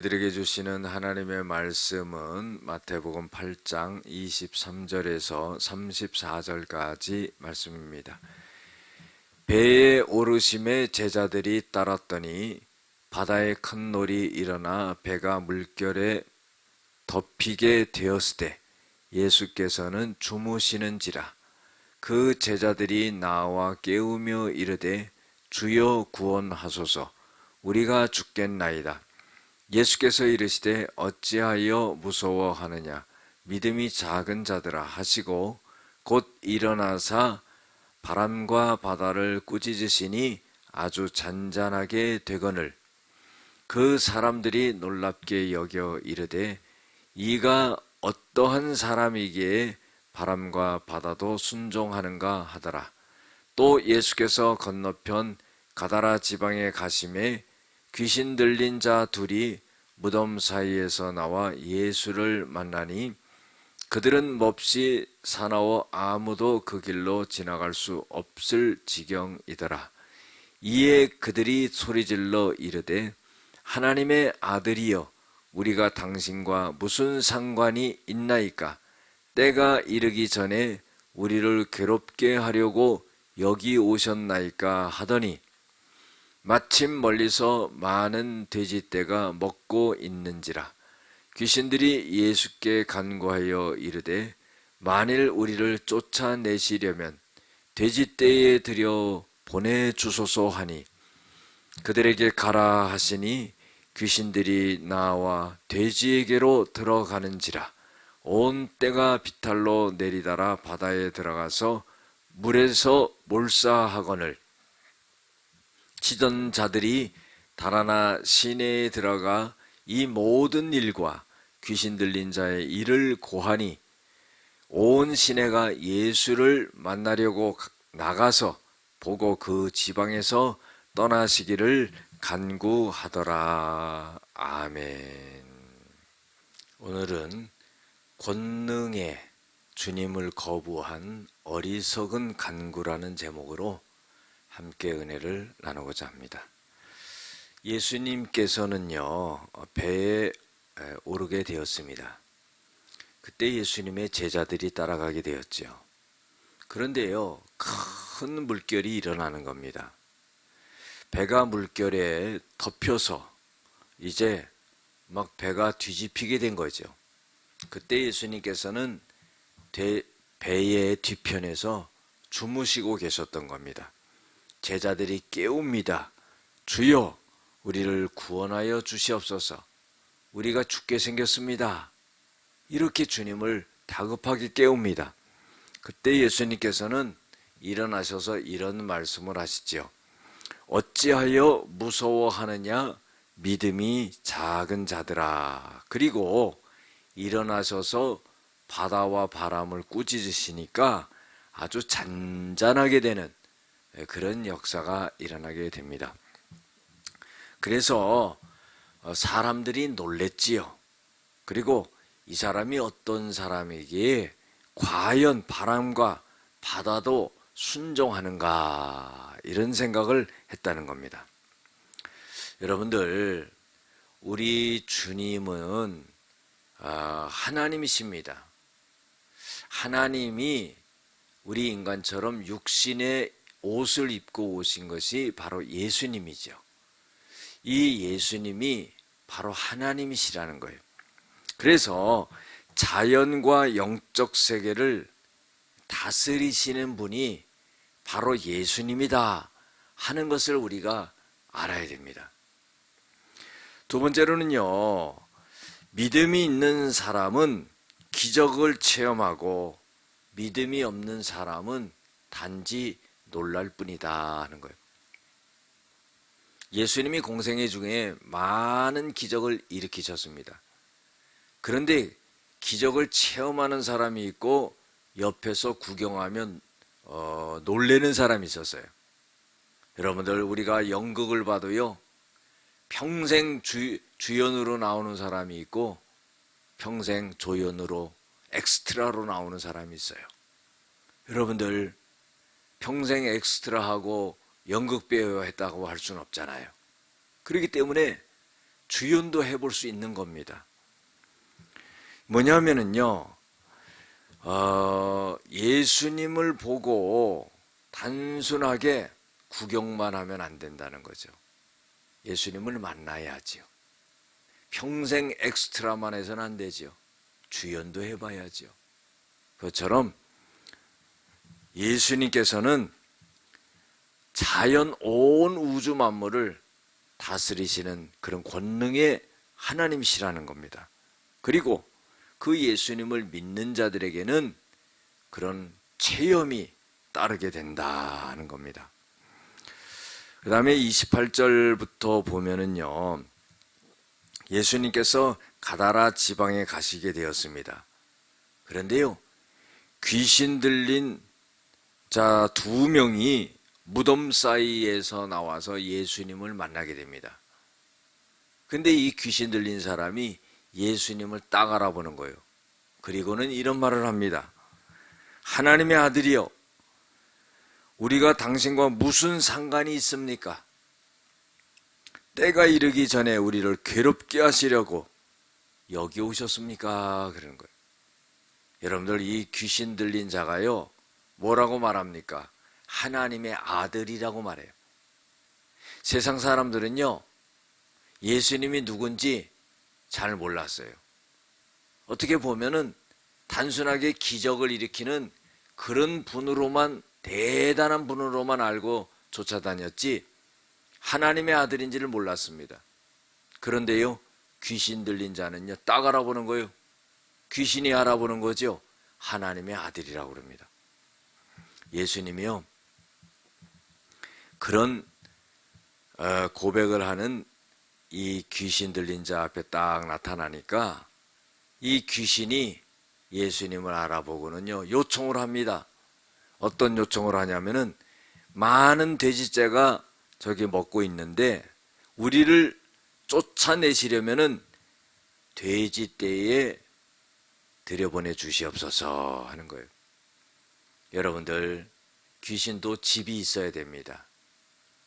우리에게 주시는 하나님의 말씀은 마태복음 8장 23절에서 34절까지 말씀입니다. 배에 오르심에 제자들이 따랐더니 바다에 큰 놀이 일어나 배가 물결에 덮이게 되었으되 예수께서는 주무시는지라. 그 제자들이 나와 깨우며 이르되 주여 구원하소서, 우리가 죽겠나이다. 예수께서 이르시되 어찌하여 무서워하느냐, 믿음이 작은 자들아 하시고 곧 일어나사 바람과 바다를 꾸짖으시니 아주 잔잔하게 되거늘. 그 사람들이 놀랍게 여겨 이르되 이가 어떠한 사람이기에 바람과 바다도 순종하는가 하더라. 또 예수께서 건너편 가다라 지방에 가심에 귀신 들린 자 둘이 무덤 사이에서 나와 예수를 만나니 그들은 몹시 사나워 아무도 그 길로 지나갈 수 없을 지경이더라. 이에 그들이 소리질러 이르되 하나님의 아들이여, 우리가 당신과 무슨 상관이 있나이까? 때가 이르기 전에 우리를 괴롭게 하려고 여기 오셨나이까 하더니 마침 멀리서 많은 돼지떼가 먹고 있는지라. 귀신들이 예수께 간구하여 이르되 만일 우리를 쫓아내시려면 돼지떼에 들여 보내주소서 하니 그들에게 가라 하시니 귀신들이 나와 돼지에게로 들어가는지라. 온 떼가 비탈로 내리달아 바다에 들어가서 물에서 몰사하거늘 치던 자들이 달아나 시내에 들어가 이 모든 일과 귀신 들린 자의 일을 고하니 온 시내가 예수를 만나려고 나가서 보고 그 지방에서 떠나시기를 간구하더라. 아멘. 오늘은 권능의 주님을 거부한 어리석은 간구라는 제목으로 함께 은혜를 나누고자 합니다. 예수님께서는요, 배에 오르게 되었습니다. 그때 예수님의 제자들이 따라가게 되었죠. 그런데요, 큰 물결이 일어나는 겁니다. 배가 물결에 덮여서 이제 막 배가 뒤집히게 된 거죠. 그때 예수님께서는 배의 뒤편에서 주무시고 계셨던 겁니다. 제자들이 깨웁니다. 주여, 우리를 구원하여 주시옵소서, 우리가 죽게 생겼습니다. 이렇게 주님을 다급하게 깨웁니다. 그때 예수님께서는 일어나셔서 이런 말씀을 하시죠. 어찌하여 무서워하느냐, 믿음이 작은 자들아. 그리고 일어나셔서 바다와 바람을 꾸짖으시니까 아주 잔잔하게 되는 그런 역사가 일어나게 됩니다. 그래서 사람들이 놀랬지요. 그리고 이 사람이 어떤 사람이기에 과연 바람과 바다도 순종하는가, 이런 생각을 했다는 겁니다. 여러분들, 우리 주님은 하나님이십니다. 하나님이 우리 인간처럼 육신의 옷을 입고 오신 것이 바로 예수님이죠. 이 예수님이 바로 하나님이시라는 거예요. 그래서 자연과 영적 세계를 다스리시는 분이 바로 예수님이다 하는 것을 우리가 알아야 됩니다. 두 번째로는요, 믿음이 있는 사람은 기적을 체험하고 믿음이 없는 사람은 단지 놀랄 뿐이다 하는 거예요. 예수님이 공생애 중에 많은 기적을 일으키셨습니다. 그런데 기적을 체험하는 사람이 있고 옆에서 구경하면 놀라는 사람이 있었어요. 여러분들, 우리가 연극을 봐도요, 평생 주연으로 나오는 사람이 있고 평생 조연으로, 엑스트라로 나오는 사람이 있어요. 여러분들, 평생 엑스트라하고 연극 배우 했다고 할 수는 없잖아요. 그렇기 때문에 주연도 해볼 수 있는 겁니다. 뭐냐면은요, 예수님을 보고 단순하게 구경만 하면 안 된다는 거죠. 예수님을 만나야지요. 평생 엑스트라만 해서는 안 되죠. 주연도 해봐야죠. 그것처럼 예수님께서는 자연 온 우주 만물을 다스리시는 그런 권능의 하나님이시라는 겁니다. 그리고 그 예수님을 믿는 자들에게는 그런 체험이 따르게 된다는 겁니다. 그 다음에 28절부터 보면은요, 예수님께서 가다라 지방에 가시게 되었습니다. 그런데요, 귀신 들린 자 2명이 무덤 사이에서 나와서 예수님을 만나게 됩니다. 근데 이 귀신 들린 사람이 예수님을 딱 알아보는 거예요. 그리고는 이런 말을 합니다. 하나님의 아들이여, 우리가 당신과 무슨 상관이 있습니까? 때가 이르기 전에 우리를 괴롭게 하시려고 여기 오셨습니까? 그러는 거예요. 여러분들, 이 귀신 들린 자가요, 뭐라고 말합니까? 하나님의 아들이라고 말해요. 세상 사람들은요, 예수님이 누군지 잘 몰랐어요. 어떻게 보면은 단순하게 기적을 일으키는 그런 분으로만, 대단한 분으로만 알고 쫓아다녔지 하나님의 아들인지를 몰랐습니다. 그런데요, 귀신 들린 자는요, 딱 알아보는 거예요. 귀신이 알아보는 거죠. 하나님의 아들이라고 그럽니다. 예수님이요, 그런 고백을 하는 이 귀신 들린 자 앞에 딱 나타나니까 이 귀신이 예수님을 알아보고는요, 요청을 합니다. 어떤 요청을 하냐면은, 많은 돼지떼가 저기 먹고 있는데 우리를 쫓아내시려면은 돼지떼에 들여보내 주시옵소서 하는 거예요. 여러분들, 귀신도 집이 있어야 됩니다.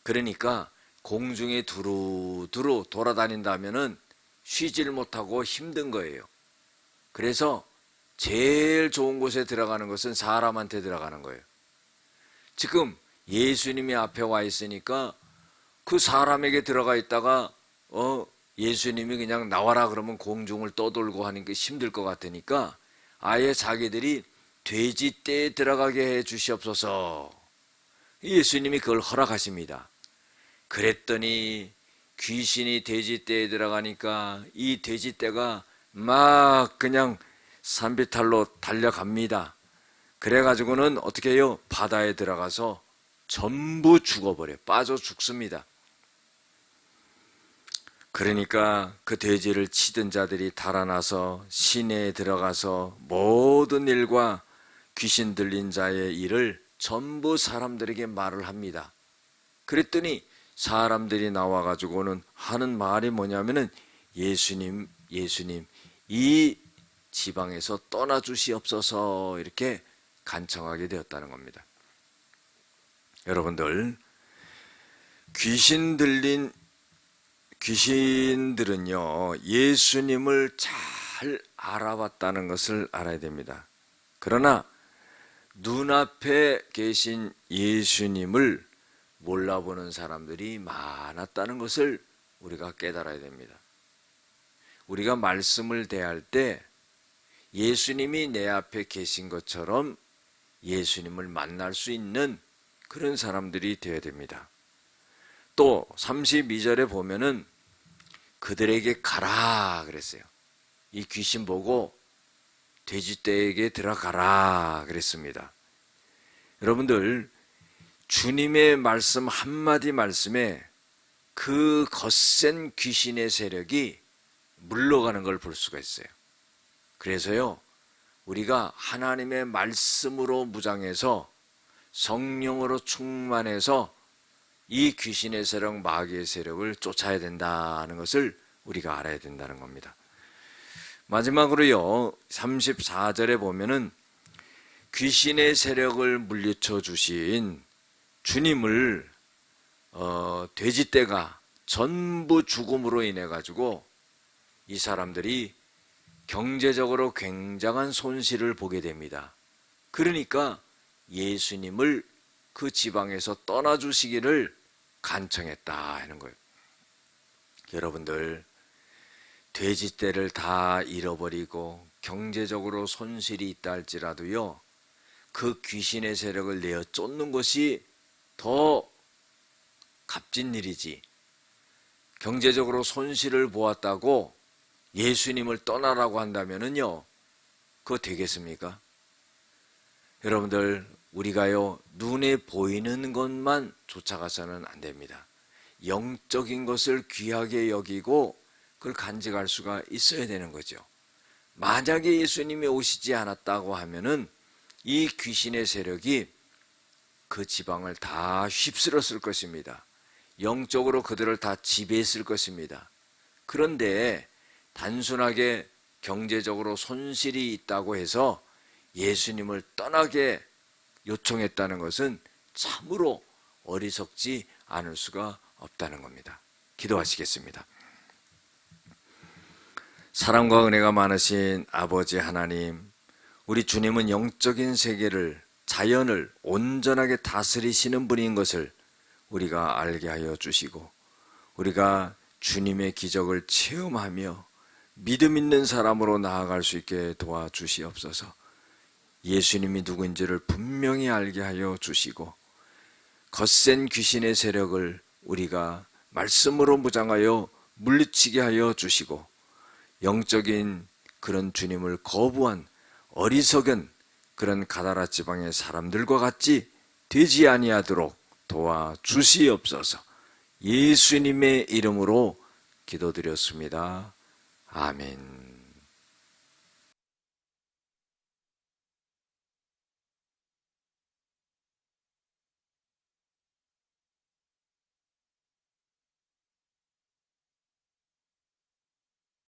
그러니까 공중에 두루두루 돌아다닌다면은 쉬질 못하고 힘든 거예요. 그래서 제일 좋은 곳에 들어가는 것은 사람한테 들어가는 거예요. 지금 예수님이 앞에 와 있으니까 그 사람에게 들어가 있다가 예수님이 그냥 나와라 그러면 공중을 떠돌고 하는 게 힘들 것 같으니까 아예 자기들이 돼지떼에 들어가게 해 주시옵소서. 예수님이 그걸 허락하십니다. 그랬더니 귀신이 돼지떼에 들어가니까 이 돼지떼가 막 그냥 산비탈로 달려갑니다. 그래가지고는 어떻게 해요? 바다에 들어가서 전부 죽어버려요. 빠져 죽습니다. 그러니까 그 돼지를 치던 자들이 달아나서 시내에 들어가서 모든 일과 귀신 들린 자의 일을 전부 사람들에게 말을 합니다. 그랬더니 사람들이 나와가지고는 하는 말이 뭐냐면은, 예수님, 이 지방에서 떠나주시옵소서, 이렇게 간청하게 되었다는 겁니다. 여러분들, 귀신들은요, 예수님을 잘 알아봤다는 것을 알아야 됩니다. 그러나 눈앞에 계신 예수님을 몰라보는 사람들이 많았다는 것을 우리가 깨달아야 됩니다. 우리가 말씀을 대할 때 예수님이 내 앞에 계신 것처럼 예수님을 만날 수 있는 그런 사람들이 되어야 됩니다. 또 32절에 보면은 그들에게 가라 그랬어요. 이 귀신 보고 돼지떼에게 들어가라 그랬습니다. 여러분들, 주님의 말씀 한마디 말씀에 그 거센 귀신의 세력이 물러가는 걸 볼 수가 있어요. 그래서요, 우리가 하나님의 말씀으로 무장해서 성령으로 충만해서 이 귀신의 세력, 마귀의 세력을 쫓아야 된다는 것을 우리가 알아야 된다는 겁니다. 마지막으로요, 34절에 보면은 귀신의 세력을 물리쳐 주신 주님을 돼지떼가 전부 죽음으로 인해 가지고 이 사람들이 경제적으로 굉장한 손실을 보게 됩니다. 그러니까 예수님을 그 지방에서 떠나주시기를 간청했다 하는 거예요. 여러분들, 돼지떼를 다 잃어버리고 경제적으로 손실이 있다 할지라도요, 그 귀신의 세력을 내어 쫓는 것이 더 값진 일이지, 경제적으로 손실을 보았다고 예수님을 떠나라고 한다면은요, 그거 되겠습니까? 여러분들, 우리가요, 눈에 보이는 것만 쫓아가서는 안 됩니다. 영적인 것을 귀하게 여기고 그걸 간직할 수가 있어야 되는 거죠. 만약에 예수님이 오시지 않았다고 하면은 이 귀신의 세력이 그 지방을 다 휩쓸었을 것입니다. 영적으로 그들을 다 지배했을 것입니다. 그런데 단순하게 경제적으로 손실이 있다고 해서 예수님을 떠나게 요청했다는 것은 참으로 어리석지 않을 수가 없다는 겁니다. 기도하시겠습니다. 사랑과 은혜가 많으신 아버지 하나님, 우리 주님은 영적인 세계를, 자연을 온전하게 다스리시는 분인 것을 우리가 알게 하여 주시고, 우리가 주님의 기적을 체험하며 믿음 있는 사람으로 나아갈 수 있게 도와주시옵소서. 예수님이 누구인지를 분명히 알게 하여 주시고, 거센 귀신의 세력을 우리가 말씀으로 무장하여 물리치게 하여 주시고, 영적인 그런 주님을 거부한 어리석은 그런 가다라 지방의 사람들과 같이 되지 아니하도록 도와주시옵소서. 예수님의 이름으로 기도드렸습니다. 아멘.